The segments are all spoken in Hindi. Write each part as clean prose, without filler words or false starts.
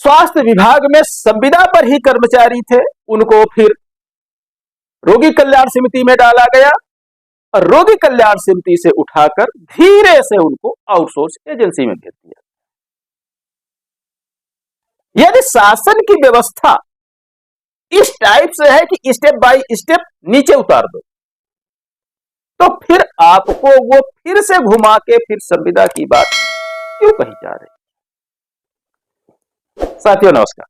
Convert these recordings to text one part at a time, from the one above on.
स्वास्थ्य विभाग में संविदा पर ही कर्मचारी थे, उनको फिर रोगी कल्याण समिति में डाला गया और रोगी कल्याण समिति से उठाकर धीरे से उनको आउटसोर्स एजेंसी में भेज दिया। यदि शासन की व्यवस्था इस टाइप से है कि स्टेप बाय स्टेप नीचे उतार दो, तो फिर आपको वो फिर से घुमा के फिर संविदा की बात क्यों कही जा रही? साथियों नमस्कार।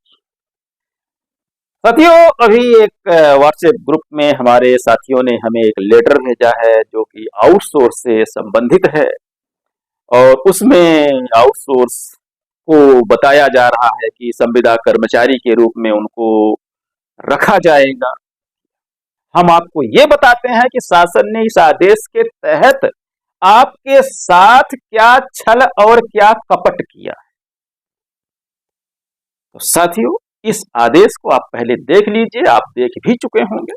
साथियों, अभी एक व्हाट्सएप ग्रुप में हमारे साथियों ने हमें एक लेटर भेजा है जो कि आउटसोर्स से संबंधित है और उसमें आउटसोर्स को बताया जा रहा है कि संविदा कर्मचारी के रूप में उनको रखा जाएगा। हम आपको ये बताते हैं कि शासन ने इस आदेश के तहत आपके साथ क्या छल और क्या कपट किया है। तो साथियों, इस आदेश को आप पहले देख लीजिए, आप देख भी चुके होंगे,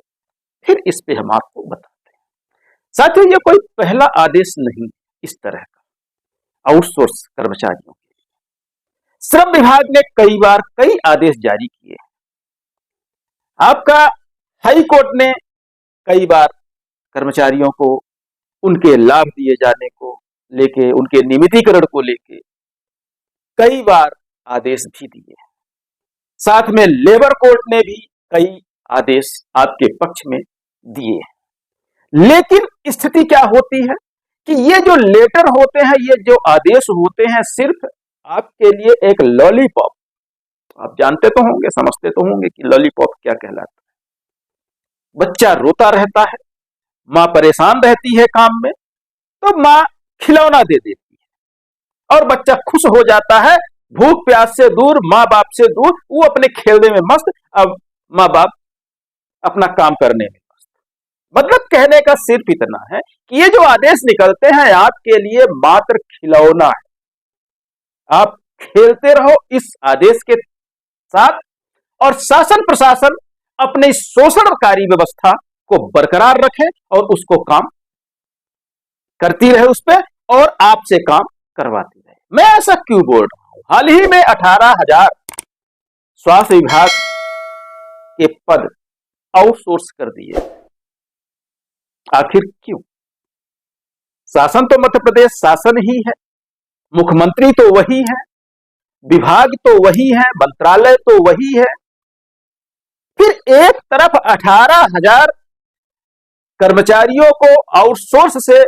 फिर इस पे हम आपको बताते हैं। साथियों, ये कोई पहला आदेश नहीं इस तरह का आउटसोर्स कर्मचारियों के लिए। श्रम विभाग ने कई बार कई आदेश जारी किए हैं। आपका हाई कोर्ट ने कई बार कर्मचारियों को उनके लाभ दिए जाने को लेके, उनके नियमितीकरण को लेके कई बार आदेश भी दिए। साथ में लेबर कोर्ट ने भी कई आदेश आपके पक्ष में दिए हैं। लेकिन स्थिति क्या होती है कि ये जो लेटर होते हैं, ये जो आदेश होते हैं, सिर्फ आपके लिए एक लॉलीपॉप, आप जानते तो होंगे, समझते तो होंगे कि लॉलीपॉप क्या कहलाता है। बच्चा रोता रहता है, मां परेशान रहती है काम में, तो मां खिलौना दे देती है और बच्चा खुश हो जाता है, भूख प्यास से दूर, माँ बाप से दूर, वो अपने खेलने में मस्त, अब माँ बाप अपना काम करने में मस्त। मतलब कहने का सिर्फ इतना है कि ये जो आदेश निकलते हैं आपके लिए मात्र खिलौना है। आप खेलते रहो इस आदेश के साथ और शासन प्रशासन अपनी शोषणकारी व्यवस्था को बरकरार रखे और उसको काम करती रहे उस पर और आपसे काम करवाती रहे। मैं ऐसा क्यों बोल रहा हूं? हाल ही में 18,000 स्वास्थ्य विभाग के पद आउटसोर्स कर दिए। आखिर क्यों? शासन तो मध्य प्रदेश शासन ही है, मुख्यमंत्री तो वही है, विभाग तो वही है, मंत्रालय तो वही है। फिर एक तरफ 18,000 कर्मचारियों को आउटसोर्स से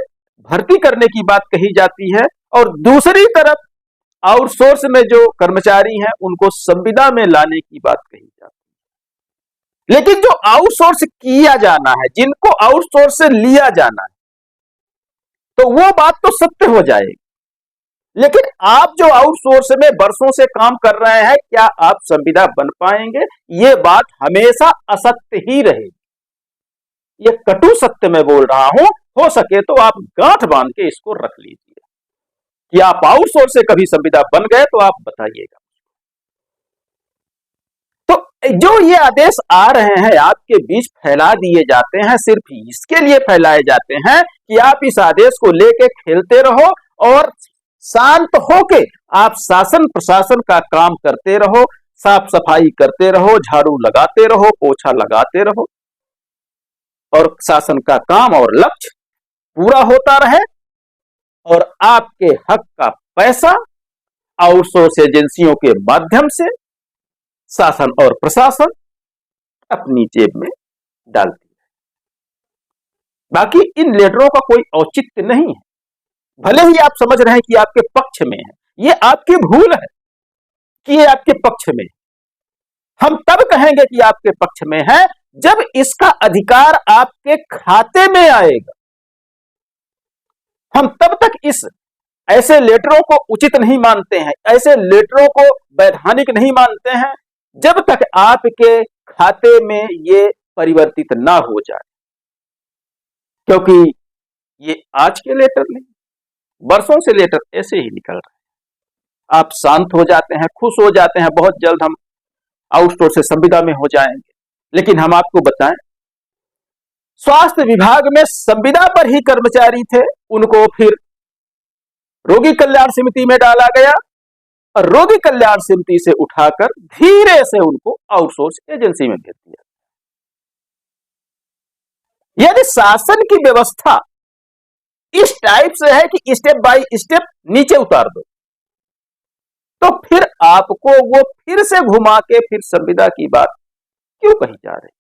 भर्ती करने की बात कही जाती है और दूसरी तरफ आउटसोर्स में जो कर्मचारी हैं उनको संविदा में लाने की बात कही जाती है। लेकिन जो आउटसोर्स किया जाना है, जिनको आउटसोर्स से लिया जाना है, तो वो बात तो सत्य हो जाएगी। लेकिन आप जो आउटसोर्स में वर्षों से काम कर रहे हैं, क्या आप संविदा बन पाएंगे? ये बात हमेशा असत्य ही रहेगी। ये कटु सत्य मैं बोल रहा हूं, हो सके तो आप गांठ बांध के इसको रख लीजिए कि आप आउटसोर्स से कभी संविदा बन गए तो आप बताइएगा। तो जो ये आदेश आ रहे हैं आपके बीच फैला दिए जाते हैं, सिर्फ इसके लिए फैलाए जाते हैं कि आप इस आदेश को लेके खेलते रहो और शांत होके आप शासन प्रशासन का काम करते रहो, साफ सफाई करते रहो, झाड़ू लगाते रहो, पोछा लगाते रहो और शासन का काम और लक्ष्य पूरा होता रहे और आपके हक का पैसा आउटसोर्स एजेंसियों के माध्यम से शासन और प्रशासन अपनी जेब में डालती है। बाकी इन लेटरों का कोई औचित्य नहीं है। भले ही आप समझ रहे हैं कि आपके पक्ष में है, ये आपकी भूल है कि ये आपके पक्ष में है। हम तब कहेंगे कि आपके पक्ष में है जब इसका अधिकार आपके खाते में आएगा। हम तब तक इस ऐसे लेटरों को उचित नहीं मानते हैं, ऐसे लेटरों को वैधानिक नहीं मानते हैं, जब तक आपके खाते में ये परिवर्तित ना हो जाए। क्योंकि ये आज के लेटर नहीं, वर्षों से लेटर ऐसे ही निकल रहे हैं। आप शांत हो जाते हैं, खुश हो जाते हैं, बहुत जल्द हम आउटसोर्स से संविदा में हो जाएंगे। लेकिन हम आपको बताएं, स्वास्थ्य विभाग में संविदा पर ही कर्मचारी थे, उनको फिर रोगी कल्याण समिति में डाला गया और रोगी कल्याण समिति से उठाकर धीरे से उनको आउटसोर्स एजेंसी में भेज दिया। यदि शासन की व्यवस्था इस टाइप से है कि स्टेप बाय स्टेप नीचे उतार दो, तो फिर आपको वो फिर से घुमा के फिर संविदा की बात क्यों कही जा रही है?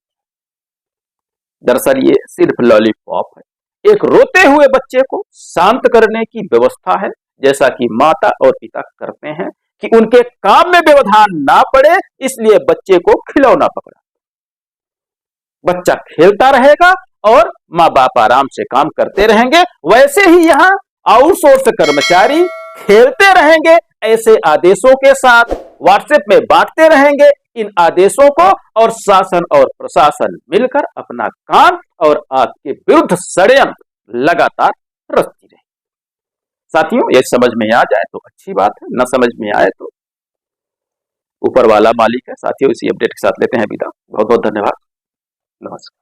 दरअसल ये सिर्फ लॉलीपॉप है। एक रोते हुए बच्चे को शांत करने की व्यवस्था है, जैसा कि माता और पिता करते हैं कि उनके काम में व्यवधान ना पड़े, इसलिए बच्चे को खिलौना पकड़ा। बच्चा खेलता रहेगा और माँ बाप आराम से काम करते रहेंगे। वैसे ही यहाँ आउटसोर्स कर्मचारी खेलते रहेंगे, ऐसे आदेशों के साथ व्हाट्सएप में बांटते रहेंगे इन आदेशों को, और शासन और प्रशासन मिलकर अपना काम और आपके विरुद्ध षड्यंत्र लगातार रचती रहे। साथियों, ये समझ में आ जाए तो अच्छी बात है, न समझ में आए तो ऊपर वाला मालिक है। साथियों, इसी अपडेट के साथ लेते हैं विदा। बहुत बहुत धन्यवाद। नमस्कार।